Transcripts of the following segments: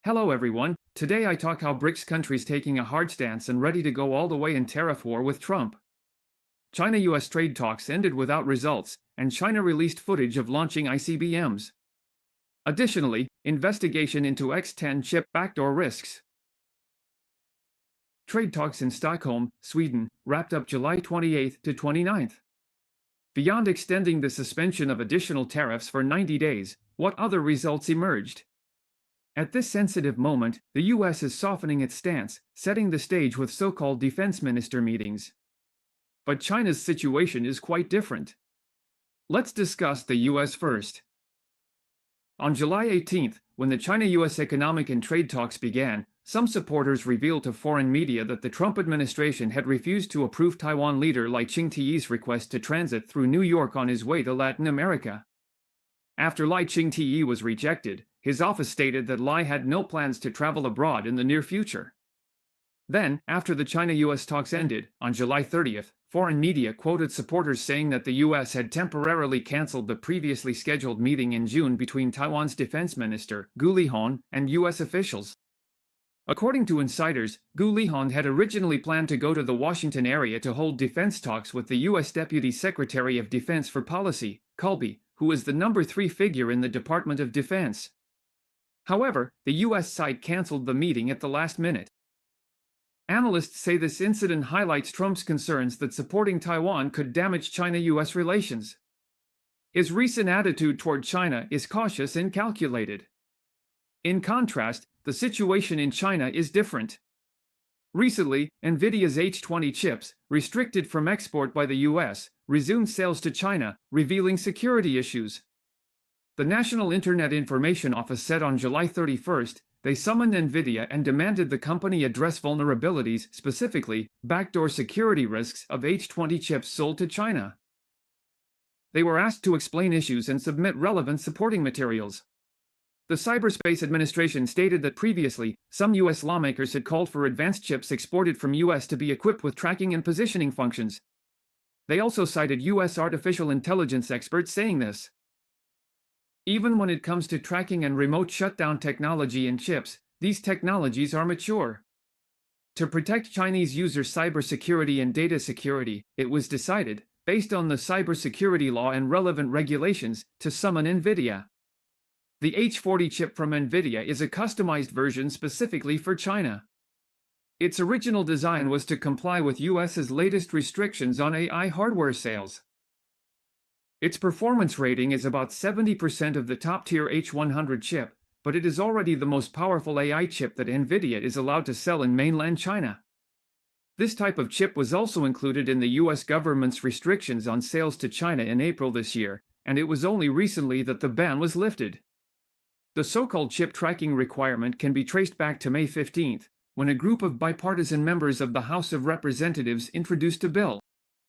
Hello everyone, today I talk how BRICS countries taking a hard stance and ready to go all the way in tariff war with Trump. China-US trade talks ended without results, and China released footage of launching ICBMs. Additionally, investigation into X-10 chip backdoor risks. Trade talks in Stockholm, Sweden, wrapped up July 28 to 29th. Beyond extending the suspension of additional tariffs for 90 days, what other results emerged? At this sensitive moment, the US is softening its stance, setting the stage with so-called defense minister meetings. But China's situation is quite different. Let's discuss the US first. On July 18th, when the China-US economic and trade talks began, some supporters revealed to foreign media that the Trump administration had refused to approve Taiwan leader Lai Ching-te's request to transit through New York on his way to Latin America. After Lai Ching-te was rejected, his office stated that Lai had no plans to travel abroad in the near future. Then, after the China-US talks ended, on July 30th, foreign media quoted supporters saying that the US had temporarily canceled the previously scheduled meeting in June between Taiwan's defense minister, Gu Lihong, and US officials. According to insiders, Gu Lihong had originally planned to go to the Washington area to hold defense talks with the US Deputy Secretary of Defense for Policy, Colby, who is the number 3 figure in the Department of Defense. However, the US side canceled the meeting at the last minute. Analysts say this incident highlights Trump's concerns that supporting Taiwan could damage China-US relations. His recent attitude toward China is cautious and calculated. In contrast, the situation in China is different. Recently, NVIDIA's H20 chips, restricted from export by the US, resumed sales to China, revealing security issues. The National Internet Information Office said on July 31st, they summoned NVIDIA and demanded the company address vulnerabilities, specifically, backdoor security risks of H20 chips sold to China. They were asked to explain issues and submit relevant supporting materials. The Cyberspace Administration stated that previously, some US lawmakers had called for advanced chips exported from US to be equipped with tracking and positioning functions. They also cited US artificial intelligence experts saying this. Even when it comes to tracking and remote shutdown technology in chips, these technologies are mature. To protect Chinese users' cybersecurity and data security, it was decided, based on the cybersecurity law and relevant regulations, to summon NVIDIA. The H40 chip from NVIDIA is a customized version specifically for China. Its original design was to comply with US's latest restrictions on AI hardware sales. Its performance rating is about 70% of the top-tier H100 chip, but it is already the most powerful AI chip that NVIDIA is allowed to sell in mainland China. This type of chip was also included in the US government's restrictions on sales to China in April this year, and it was only recently that the ban was lifted. The so-called chip tracking requirement can be traced back to May 15th, when a group of bipartisan members of the House of Representatives introduced a bill.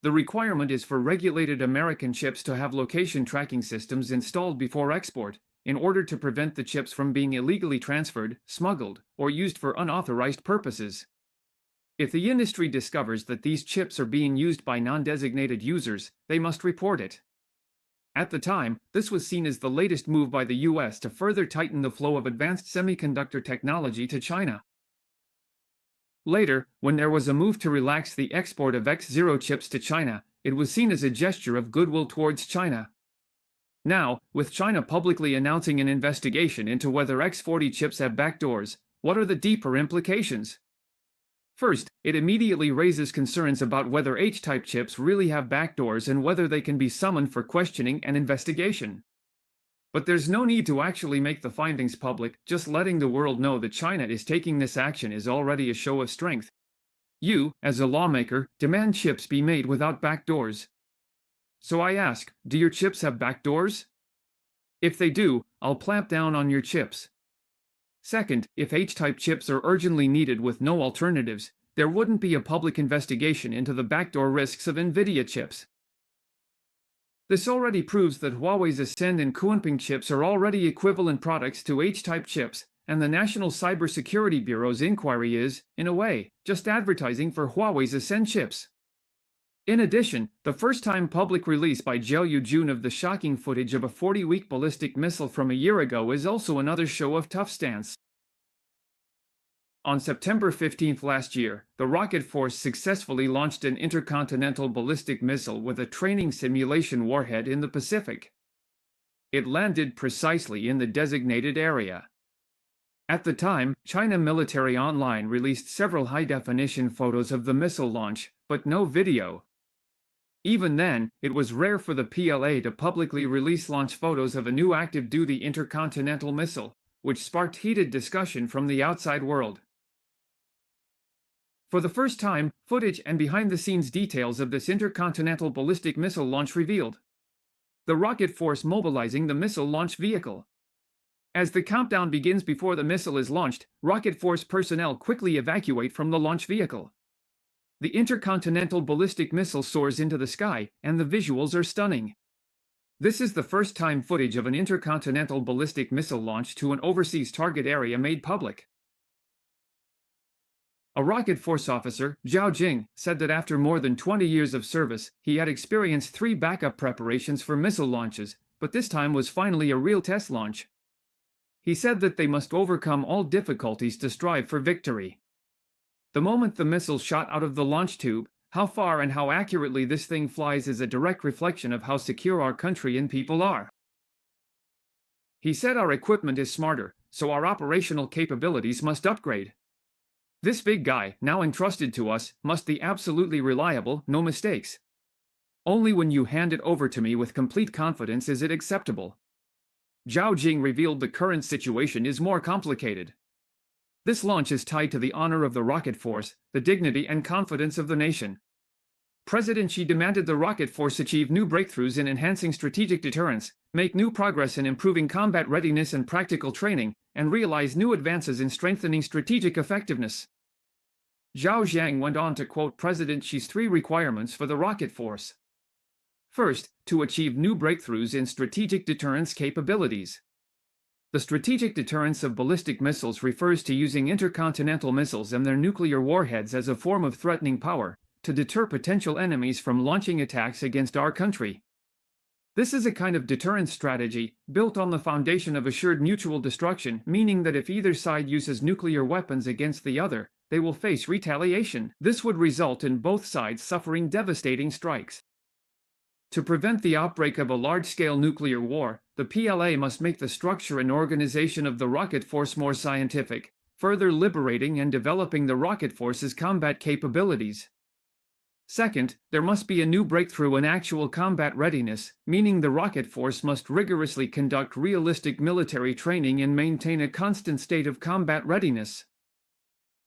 The requirement is for regulated American chips to have location tracking systems installed before export, in order to prevent the chips from being illegally transferred, smuggled, or used for unauthorized purposes. If the industry discovers that these chips are being used by non-designated users, they must report it. At the time, this was seen as the latest move by the US to further tighten the flow of advanced semiconductor technology to China. Later, when there was a move to relax the export of X0 chips to China, it was seen as a gesture of goodwill towards China. Now, with China publicly announcing an investigation into whether X40 chips have backdoors, what are the deeper implications? First, it immediately raises concerns about whether H-type chips really have backdoors and whether they can be summoned for questioning and investigation. But there's no need to actually make the findings public, just letting the world know that China is taking this action is already a show of strength. You, as a lawmaker, demand chips be made without backdoors. So I ask, do your chips have backdoors? If they do, I'll clamp down on your chips. Second, if H-type chips are urgently needed with no alternatives, there wouldn't be a public investigation into the backdoor risks of NVIDIA chips. This already proves that Huawei's Ascend and Kunping chips are already equivalent products to H-type chips, and the National Cybersecurity Bureau's inquiry is, in a way, just advertising for Huawei's Ascend chips. In addition, the first-time public release by Jiu Jun of the shocking footage of a 40-week ballistic missile from a year ago is also another show of tough stance. On September 15 last year, the rocket force successfully launched an intercontinental ballistic missile with a training simulation warhead in the Pacific. It landed precisely in the designated area. At the time, China Military Online released several high-definition photos of the missile launch, but no video. Even then, it was rare for the PLA to publicly release launch photos of a new active-duty intercontinental missile, which sparked heated discussion from the outside world. For the first time, footage and behind-the-scenes details of this intercontinental ballistic missile launch revealed. The rocket force mobilizing the missile launch vehicle. As the countdown begins before the missile is launched, rocket force personnel quickly evacuate from the launch vehicle. The intercontinental ballistic missile soars into the sky, and the visuals are stunning. This is the first time footage of an intercontinental ballistic missile launch to an overseas target area made public. A rocket force officer, Zhao Jing, said that after more than 20 years of service, he had experienced 3 backup preparations for missile launches, but this time was finally a real test launch. He said that they must overcome all difficulties to strive for victory. The moment the missile shot out of the launch tube, how far and how accurately this thing flies is a direct reflection of how secure our country and people are. He said our equipment is smarter, so our operational capabilities must upgrade. This big guy, now entrusted to us, must be absolutely reliable, no mistakes. Only when you hand it over to me with complete confidence is it acceptable. Zhao Jing revealed the current situation is more complicated. This launch is tied to the honor of the rocket force, the dignity and confidence of the nation. President Xi demanded the rocket force achieve new breakthroughs in enhancing strategic deterrence, make new progress in improving combat readiness and practical training, and realize new advances in strengthening strategic effectiveness. Zhao Zhang went on to quote President Xi's 3 requirements for the rocket force. First, to achieve new breakthroughs in strategic deterrence capabilities. The strategic deterrence of ballistic missiles refers to using intercontinental missiles and their nuclear warheads as a form of threatening power, to deter potential enemies from launching attacks against our country. This is a kind of deterrence strategy, built on the foundation of assured mutual destruction, meaning that if either side uses nuclear weapons against the other, they will face retaliation. This would result in both sides suffering devastating strikes. To prevent the outbreak of a large-scale nuclear war, the PLA must make the structure and organization of the rocket force more scientific, further liberating and developing the rocket force's combat capabilities. Second, there must be a new breakthrough in actual combat readiness, meaning the rocket force must rigorously conduct realistic military training and maintain a constant state of combat readiness.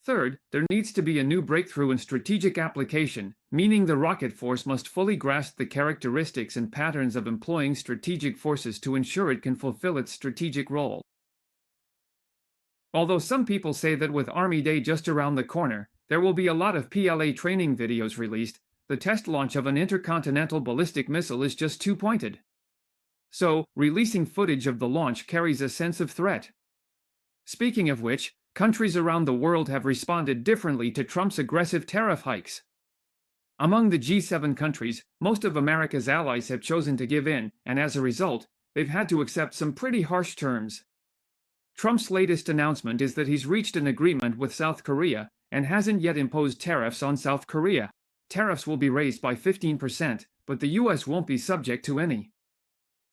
Third, there needs to be a new breakthrough in strategic application, meaning the rocket force must fully grasp the characteristics and patterns of employing strategic forces to ensure it can fulfill its strategic role. Although some people say that with Army Day just around the corner, there will be a lot of PLA training videos released, the test launch of an intercontinental ballistic missile is just too pointed. So, releasing footage of the launch carries a sense of threat. Speaking of which, countries around the world have responded differently to Trump's aggressive tariff hikes. Among the G7 countries, most of America's allies have chosen to give in, and as a result, they've had to accept some pretty harsh terms. Trump's latest announcement is that he's reached an agreement with South Korea and hasn't yet imposed tariffs on South Korea. Tariffs will be raised by 15%, but the US won't be subject to any.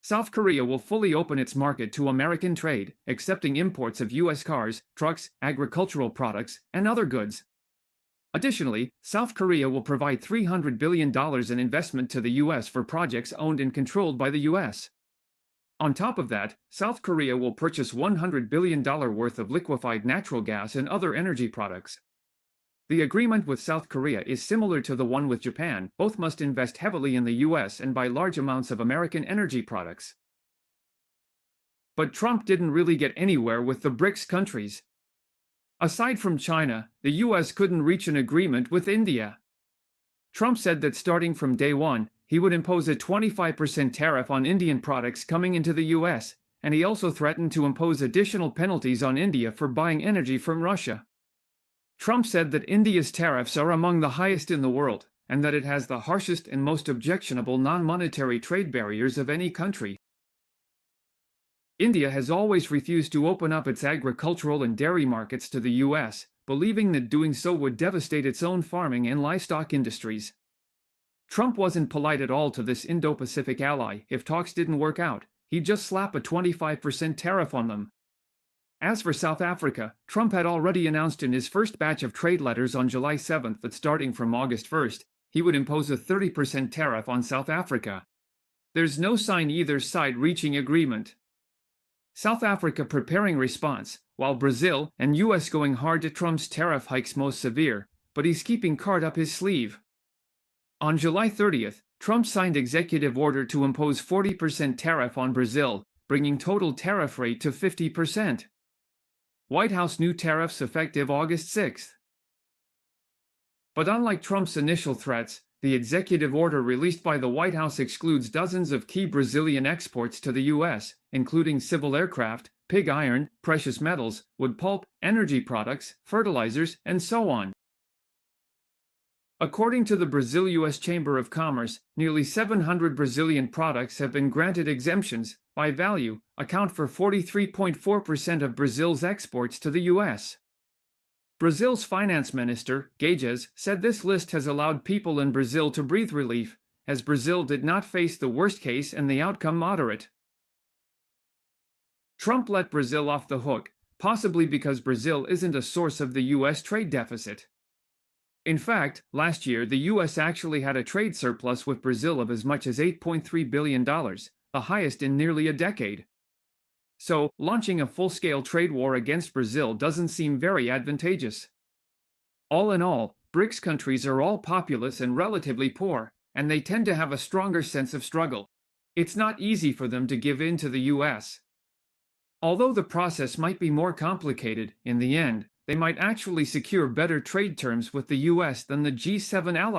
South Korea will fully open its market to American trade, accepting imports of US cars, trucks, agricultural products, and other goods. Additionally, South Korea will provide $300 billion in investment to the US for projects owned and controlled by the US. On top of that, South Korea will purchase $100 billion worth of liquefied natural gas and other energy products. The agreement with South Korea is similar to the one with Japan. Both must invest heavily in the US and buy large amounts of American energy products. But Trump didn't really get anywhere with the BRICS countries. Aside from China, the US couldn't reach an agreement with India. Trump said that starting from day one, he would impose a 25% tariff on Indian products coming into the US, and he also threatened to impose additional penalties on India for buying energy from Russia. Trump said that India's tariffs are among the highest in the world, and that it has the harshest and most objectionable non-monetary trade barriers of any country. India has always refused to open up its agricultural and dairy markets to the US, believing that doing so would devastate its own farming and livestock industries. Trump wasn't polite at all to this Indo-Pacific ally. If talks didn't work out, he'd just slap a 25% tariff on them. As for South Africa, Trump had already announced in his first batch of trade letters on July 7 that starting from August 1, he would impose a 30% tariff on South Africa. There's no sign either side reaching agreement. South Africa preparing response, while Brazil and US going hard at Trump's tariff hikes most severe, but he's keeping card up his sleeve. On July 30th, Trump signed executive order to impose 40% tariff on Brazil, bringing total tariff rate to 50%. White House new tariffs effective August 6th. But unlike Trump's initial threats, the executive order released by the White House excludes dozens of key Brazilian exports to the U.S., including civil aircraft, pig iron, precious metals, wood pulp, energy products, fertilizers, and so on. According to the Brazil-U.S. Chamber of Commerce, nearly 700 Brazilian products have been granted exemptions, by value, account for 43.4% of Brazil's exports to the U.S. Brazil's finance minister, Guedes, said this list has allowed people in Brazil to breathe relief, as Brazil did not face the worst case and the outcome moderate. Trump let Brazil off the hook, possibly because Brazil isn't a source of the U.S. trade deficit. In fact, last year the U.S. actually had a trade surplus with Brazil of as much as $8.3 billion, the highest in nearly a decade. So, launching a full-scale trade war against Brazil doesn't seem very advantageous. All in all, BRICS countries are all populous and relatively poor, and they tend to have a stronger sense of struggle. It's not easy for them to give in to the U.S. Although the process might be more complicated, in the end, they might actually secure better trade terms with the U.S. than the G7 allies.